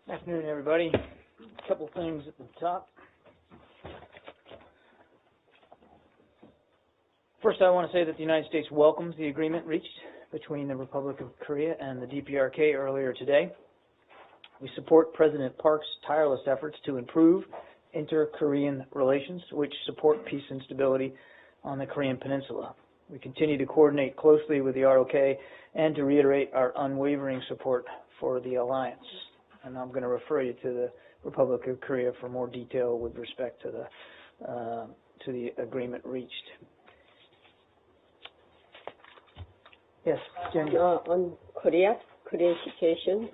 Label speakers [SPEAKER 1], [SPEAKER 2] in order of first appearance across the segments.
[SPEAKER 1] Afternoon, everybody. A couple things at the top. First, I want to say that the United States welcomes the agreement reached between the Republic of Korea and the DPRK earlier today. We support President Park's tireless efforts to improve inter-Korean relations, which support peace and stability on the Korean Peninsula. We continue to coordinate closely with the ROK and to reiterate our unwavering support for the alliance. And I'm going to refer you to the Republic of Korea for more detail with respect to the agreement reached. Yes, Jen.
[SPEAKER 2] On Korean situation,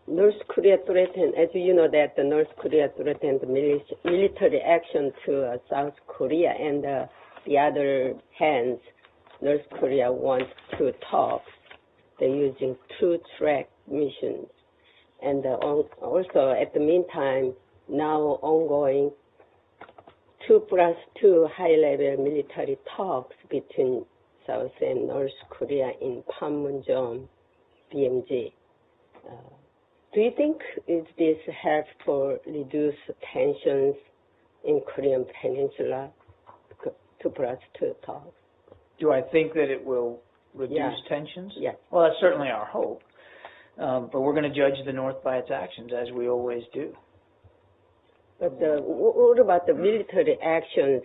[SPEAKER 2] North Korea threatened, as you know, that the North Korea threatened military action to South Korea, and the other hand, North Korea wants to talk. They're using two-track missions. And also, at the meantime, now ongoing 2+2 high-level military talks between South and North Korea in Panmunjom, BMG. Do you think is this helpful reduce tensions in Korean Peninsula, 2+2 talks?
[SPEAKER 1] Do I think that it will reduce tensions?
[SPEAKER 2] Yes.
[SPEAKER 1] Well, that's certainly our hope. But we're going to judge the North by its actions, as we always do.
[SPEAKER 2] But what about the military actions?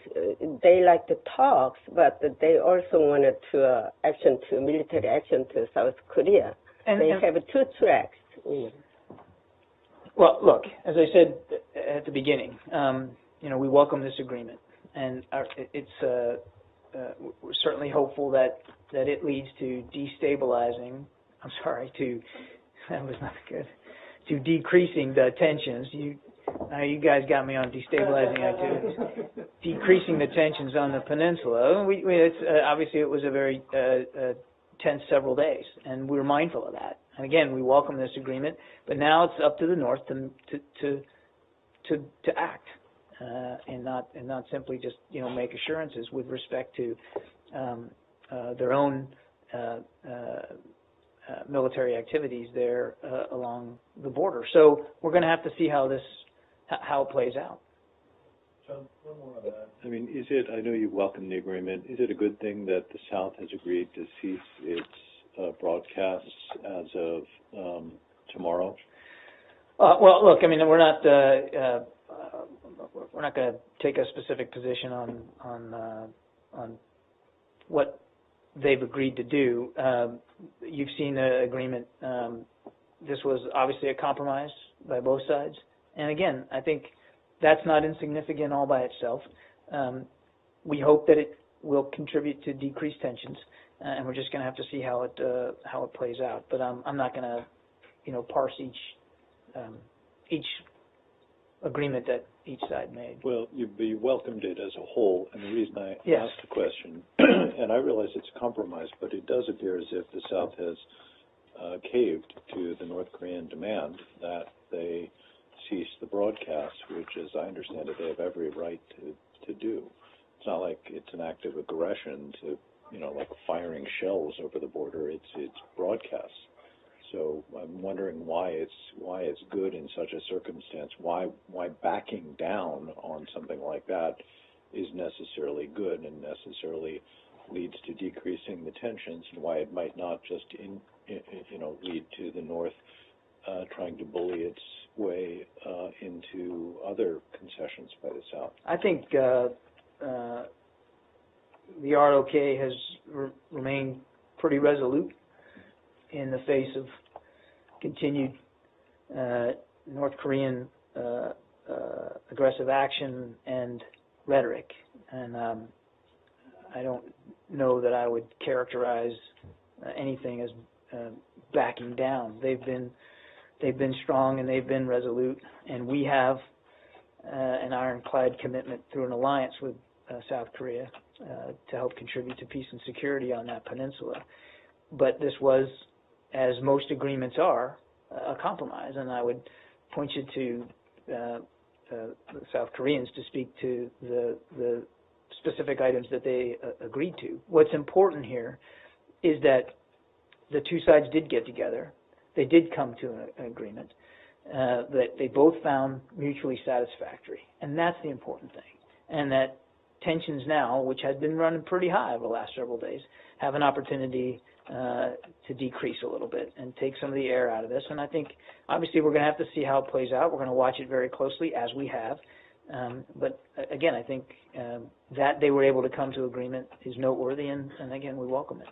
[SPEAKER 2] They like the talks, but they also wanted to military action to South Korea. They have two tracks.
[SPEAKER 1] Well, look, as I said at the beginning, we welcome this agreement, and we're certainly hopeful that it leads to to decreasing the tensions. You guys got me on destabilizing that too. Decreasing the tensions on the peninsula. Obviously, it was a very tense several days, and we're mindful of that. And again, we welcome this agreement, but now it's up to the North to act and not simply just make assurances with respect to their own military activities there along the border. So we're going to have to see how it plays out.
[SPEAKER 3] John, one more on that. I mean, I know you welcome the agreement. Is it a good thing that the South has agreed to cease its broadcasts as of tomorrow?
[SPEAKER 1] Well, look, I mean, we're not going to take a specific position on what they've agreed to do. You've seen the agreement. This was obviously a compromise by both sides. And again, I think that's not insignificant all by itself. We hope that it will contribute to decreased tensions, and we're just going to have to see how it plays out. But I'm not going to parse each agreement that each side made.
[SPEAKER 3] Well, you welcomed it as a whole, and the reason I asked the question, and I realize it's a compromise, but it does appear as if the South has caved to the North Korean demand that they cease the broadcast, which, as I understand it, they have every right to do. It's not like it's an act of aggression to, like firing shells over the border. It's broadcasts. So I'm wondering why it's good in such a circumstance. Why backing down on something like that is necessarily good and necessarily leads to decreasing the tensions, and why it might not just lead to the North trying to bully its way into other concessions by the South.
[SPEAKER 1] I think the ROK has remained pretty resolute in the face of continued North Korean aggressive action and rhetoric. And I don't know that I would characterize anything as backing down. They've been strong and they've been resolute, and we have an ironclad commitment through an alliance with South Korea to help contribute to peace and security on that peninsula. But this was, as most agreements are, a compromise, and I would point you to the South Koreans to speak to the specific items that they agreed to. What's important here is that the two sides did get together. they did come to an agreement that they both found mutually satisfactory, and that's the important thing. And that tensions now, which had been running pretty high over the last several days, have an opportunity to decrease a little bit and take some of the air out of this. And I think, obviously, we're going to have to see how it plays out. We're going to watch it very closely, as we have. But again, I think that they were able to come to agreement is noteworthy, and again, we welcome it.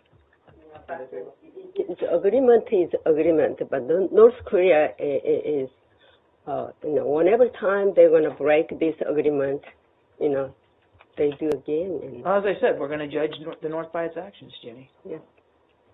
[SPEAKER 2] Agreement is agreement, but North Korea is, whenever time they're going to break this agreement, they do again.
[SPEAKER 1] As I said, we're going to judge the North by its actions, Jenny.
[SPEAKER 2] Yeah.